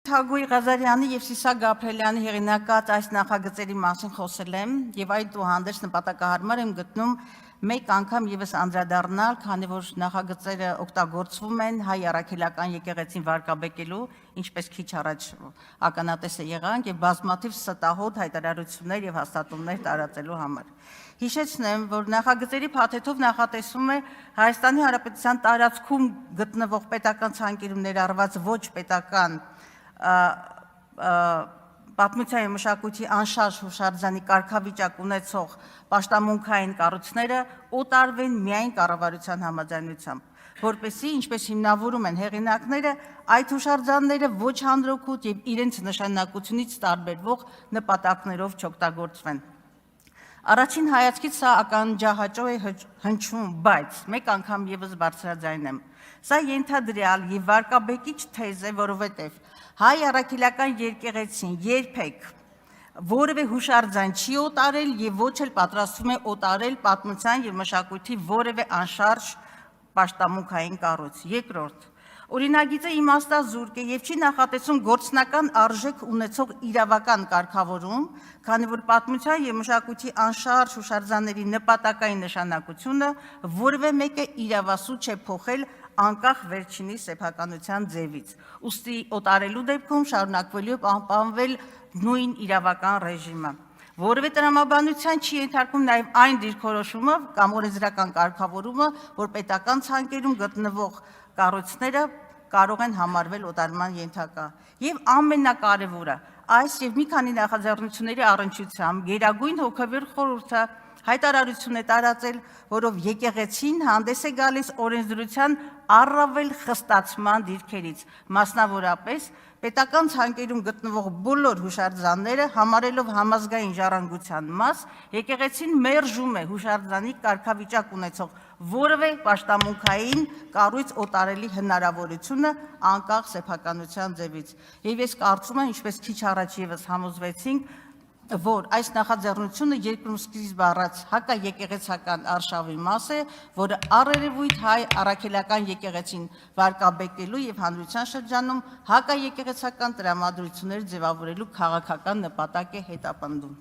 Թագուհի Ղազարյանի եւ Սիսակ Գաբրելյանի հեղինակած այս նախագծերի մասին խոսել եմ եւ այդուհանդերձ նպատակահարմար եմ գտնում մեկ անգամ եւս անդրադառնալ, քանի որ նախագծերը օգտագործվում են հայ առաքելական եկեղեցին վարկաբեկելու, ինչպես քիչ առաջ ականատեսը եղանք եւ բազմաթիվ ստահոդ հայտարարություններ եւ հաստատումներ տարածելու համար։ Հիշեցնեմ, որ նախագծերի փաթեթով նախատեսվում է Հայաստանի Հանրապետության տարածքում գտնվող պետական ցանկերում ներառված ոչ պետական պատմության եւ մշակույթի անշարժ հուշարձանի կարգավիճակ ունեցող պաշտամունքային կառույցները օտարվեն միայն կառավարության համաձայնությամբ, որպեսզի, ինչպես հիմնավորում են հեղինակները, այդ հուշարձանները ոչ հանրօգուտ եւ իրենց նշանակությունից տարբերվող նպատակներով չօգտագործվեն։ Առաջին հայացքից սա ականջահաճո է հնչում, բայց մեկ անգամ եւս բարձրաձայնեմ։ Սա ենթադրյալ եւ վարկաբեկիչ թեզ է, որովհետեւ հայ առաքելական եկեղեցին երբեք որևէ հուշարձան չի օտարել եւ ոչ էլ պատրաստվում է օտարել պատմության եւ մշակույթի որևէ անշարժ պաշտամունքային կառույց։ Երկրորդ, օրինագիծը իմաստազուրկ է եւ չի նախատեսում գործնական արժեք ունեցող իրավական կարգավորում, քանի որ պատմության եւ մշակույթի անշարժ հուշարձանների նպատակային նշանակությունը որևէ մեկը իրավասու չէ փոխել անկախ վերջինի սեփականության ձևից։ Ուստի օտարելու դեպքում շարունակվելու է պահպանվել նույն իրավական ռեժիմը։ Որևէ տրամաբանության չի ենթարկվում նաև այն դիրքորոշումը կամ օրենսդրական կարգավորումը, որ պետական ցանկերում գտնվող կառույցները կարող են համարվել օտարման ենթակա։ Եվ ամենակարևորը, այս եւ մի քանի նախաձեռնությունների առնչությամբ Գերագույն հոգևոր խորհուրդը հայտարարություն է տարածել, որով եկեղեցին հանդես է գալիս օրենսդրության առավել խստացման դիրքերից, մասնավորապես պետական ցանկերում գտնվող բոլոր հուշարձանները համարելով համազգային ժառանգության մաս, եկեղեցին մերժում է հուշարձանի կարգավիճակ ունեցող որևէ պաշտամունքային կառույց օտարելի հնարավորությունը անկախ սեփականության ձևից։ Եվ ես կարծում եմ, ինչպես քիչ առաջ եւս համոզվեցինք, որ այս նախաձեռնությունը երկրում սկիզբ առած հակաեկեղեցական արշավի մաս է, որը առերևույթ հայ առաքելական եկեղեցին վարկաբեկելու եւ հանրության շրջանում հակաեկեղեցական տրամադրություններ ձևավորելու քաղաքական նպատակ է հետապնդում։